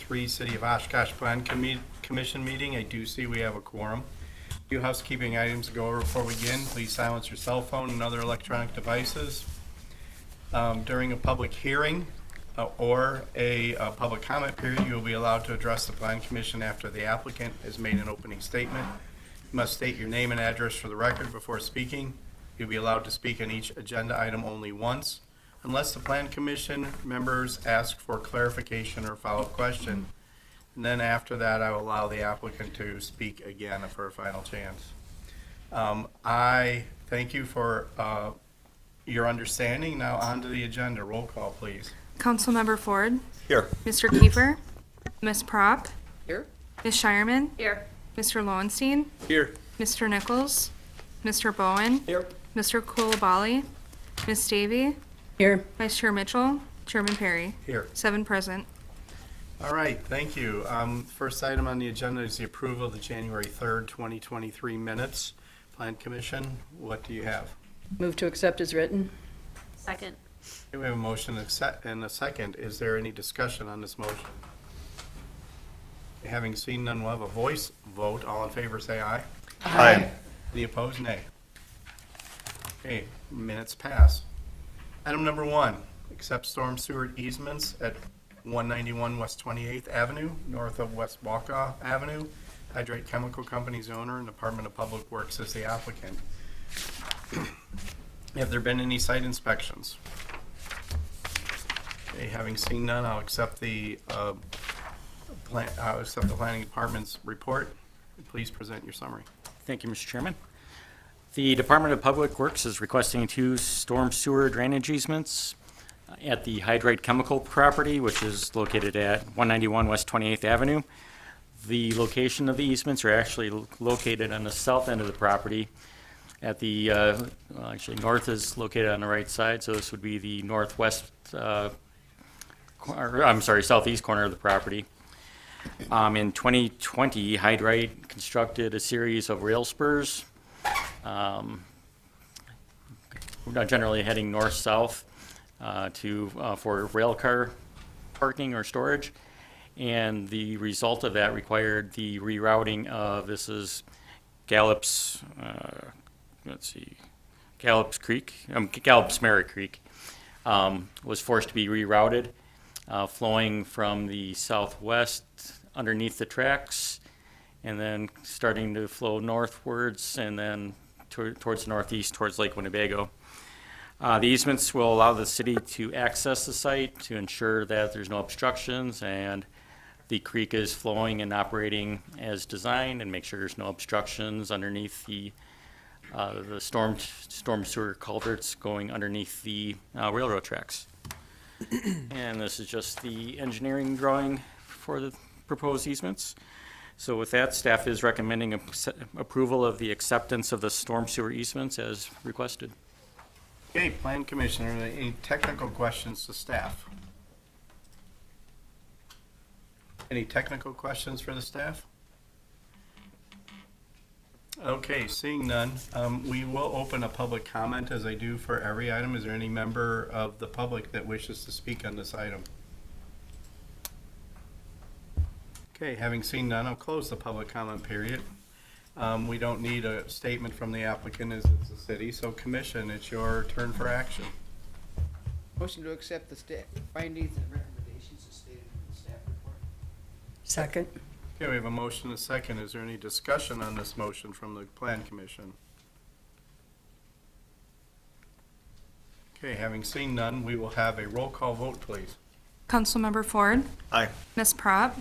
2023 City of Oshkosh Plan Commission meeting. I do see we have a quorum. Few housekeeping items to go over before we begin. Please silence your cell phone and other electronic devices. During a public hearing or a public comment period, you will be allowed to address the Plan Commission after the applicant has made an opening statement. You must state your name and address for the record before speaking. You'll be allowed to speak on each agenda item only once, unless the Plan Commission members ask for clarification or follow-up question. And then after that, I will allow the applicant to speak again for a final chance. I thank you for your understanding. Now on to the agenda. Roll call, please. Councilmember Ford. Here. Mr. Kiefer. Ms. Prop. Here. Ms. Shireman. Here. Mr. Lowenstein. Here. Mr. Nichols. Mr. Bowen. Here. Mr. Coulibaly. Ms. Davy. Here. Vice Chair Mitchell. Chairman Perry. Here. 7 present. All right, thank you. First item on the agenda is the approval of the January 3rd, 2023 minutes. Plan Commission, what do you have? Move to accept as written. Second. Okay, we have a motion and a second. Is there any discussion on this motion? Having seen none, we'll have a voice vote. All in favor, say aye. Aye. Any opposed, nay. Okay, minutes pass. Item number 1, accept storm sewer easements at 191 West 28th Avenue, north of West Waukah Avenue. Hydrate Chemical Company's owner and Department of Public Works is the applicant. Have there been any site inspections? Okay, having seen none, I'll accept the planning department's report. Please present your summary. Thank you, Mr. Chairman. The Department of Public Works is requesting 2 storm sewer drainage easements at the Hydrate Chemical property, which is located at 191 West 28th Avenue. The location of the easements are actually located on the south end of the property. At the, actually north is located on the right side, so this would be the northwest, southeast corner of the property. In 2020, Hydrate constructed a series of rail spurs, generally heading north-south for rail car parking or storage. And the result of that required the rerouting of, this is Gallup's, Gallup's Merritt Creek, was forced to be rerouted, flowing from the southwest underneath the tracks, and then starting to flow northwards, and then towards the northeast, towards Lake Winnebago. The easements will allow the city to access the site to ensure that there's no obstructions and the creek is flowing and operating as designed, and make sure there's no obstructions underneath the storm sewer culverts going underneath the railroad tracks. And this is just the engineering drawing for the proposed easements. So with that, staff is recommending approval of the acceptance of the storm sewer easements as requested. Okay, Plan Commissioner, are there any technical questions to staff? Any technical questions for the staff? Okay, seeing none, we will open a public comment as I do for every item. Is there any member of the public that wishes to speak on this item? Okay, having seen none, I'll close the public comment period. We don't need a statement from the applicant as it's the city, so Commission, it's your turn for action. Motion to accept the staff findings and recommendations as stated in the staff report. Second. Okay, we have a motion and a second. Is there any discussion on this motion from the Plan Commission? Okay, having seen none, we will have a roll call vote, please. Councilmember Ford. Aye. Ms. Prop.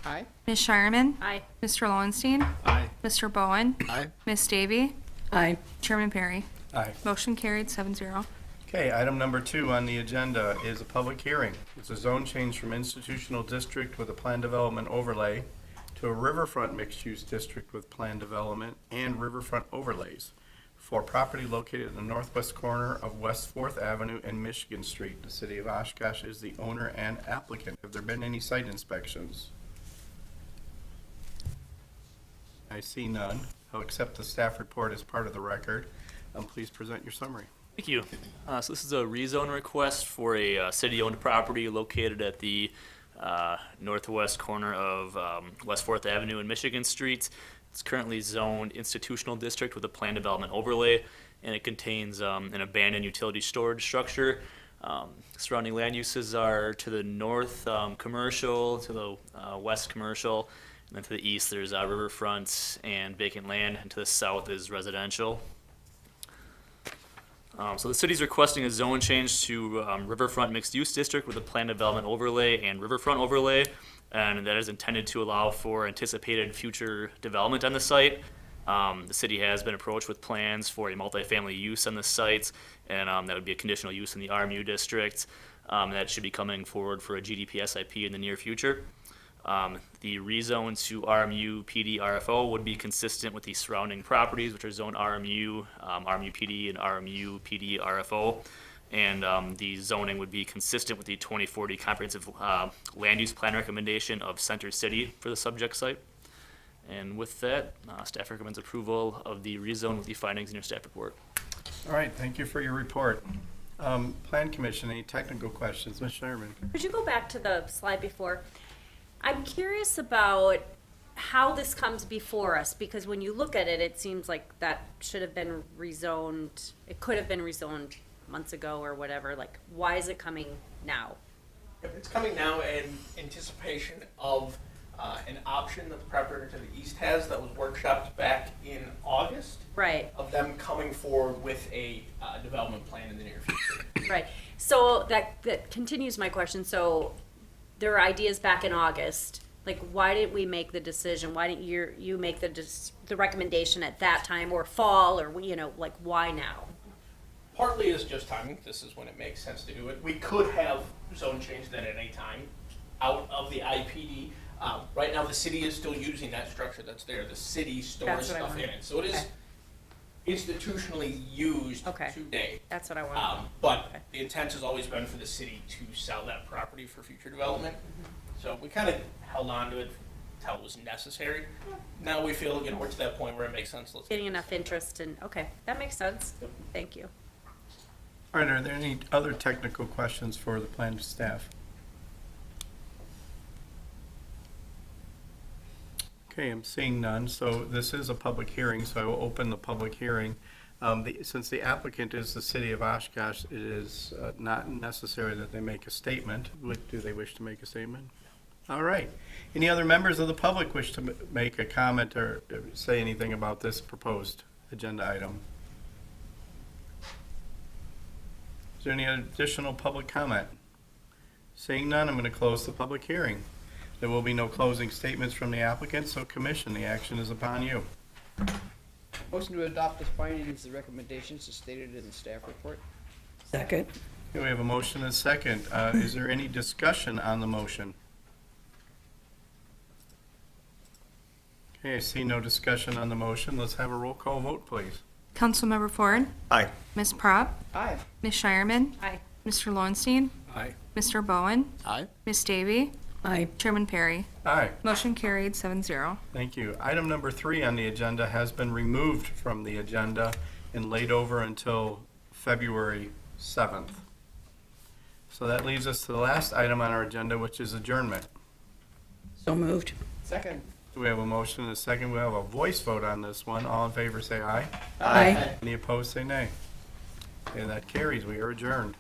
Aye. Ms. Shireman. Aye. Mr. Lowenstein. Aye. Mr. Bowen. Aye. Ms. Davy. Aye. Chairman Perry. Aye. Motion carried 7-0. Okay, item number 2 on the agenda is a public hearing. It's a zone change from institutional district with a planned development overlay to a riverfront mixed-use district with planned development and riverfront overlays for property located in the northwest corner of West 4th Avenue and Michigan Street. The city of Oshkosh is the owner and applicant. Have there been any site inspections? I see none. I'll accept the staff report as part of the record. Please present your summary. Thank you. So this is a rezone request for a city-owned property located at the northwest corner of West 4th Avenue and Michigan Street. It's currently zoned institutional district with a planned development overlay, and it contains an abandoned utility storage structure. Surrounding land uses are to the north commercial, to the west commercial, and then to the east there's riverfront and vacant land, and to the south is residential. So the city's requesting a zone change to riverfront mixed-use district with a planned development overlay and riverfront overlay, and that is intended to allow for anticipated future development on the site. The city has been approached with plans for a multifamily use on the site, and that would be a conditional use in the RMU district. That should be coming forward for a GDP SIP in the near future. The rezone to RMU PD RFO would be consistent with the surrounding properties, which are zoned RMU, RMU PD, and RMU PD RFO. And the zoning would be consistent with the 2040 comprehensive land use plan recommendation of Center City for the subject site. And with that, staff recommends approval of the rezone with the findings in your staff report. All right, thank you for your report. Plan Commission, any technical questions? Ms. Sherman? Could you go back to the slide before? I'm curious about how this comes before us, because when you look at it, it seems like that should have been rezoned, it could have been rezoned months ago or whatever. Like, why is it coming now? It's coming now in anticipation of an option that the property to the east has that was workshopped back in August, Right, of them coming forward with a development plan in the near future. right. So that continues my question. So there were ideas back in August. Like, why didn't we make the decision? Why didn't you make the recommendation at that time, or fall, or, you know, like, why now? Partly is just timing. This is when it makes sense to do it. We could have zone changed that at any time out of the IPD. Right now, the city is still using that structure that's there. The city stores That's what I stuff in wanted. it. So it is Okay. institutionally used Okay. today. That's what I wanted. But Okay. the intent has always been for the city to sell that property for future development. Mm-hmm. So we kind of held on to it until it was necessary. Now we feel, we're to that point where it makes sense. Let's Getting enough interest in, okay, that makes sense. Thank you. All right, are there any other technical questions for the plan staff? Okay, I'm seeing none, so this is a public hearing, so I will open the public hearing. Since the applicant is the city of Oshkosh, it is not necessary that they make a statement. Do they wish to make a statement? All right. Any other members of the public wish to make a comment or say anything about this proposed agenda item? Is there any additional public comment? Seeing none, I'm going to close the public hearing. There will be no closing statements from the applicant, so commission, the action is upon you. Motion to adopt the findings and recommendations as stated in the staff report. Second. Okay, we have a motion and a second. Is there any discussion on the motion? Okay, I see no discussion on the motion. Let's have a roll call vote, please. Councilmember Ford. Aye. Ms. Prop. Aye. Ms. Shireman. Aye. Mr. Lowenstein. Aye. Mr. Bowen. Aye. Ms. Davy. Aye. Chairman Perry. Aye. Motion carried 7-0. Thank you. Item number 3 on the agenda has been removed from the agenda and laid over until February 7th. So that leaves us to the last item on our agenda, which is adjournment. So moved. Second. Do we have a motion and a second? We have a voice vote on this one. All in favor, say aye. Aye. Any opposed, say nay. Okay, that carries. We are adjourned.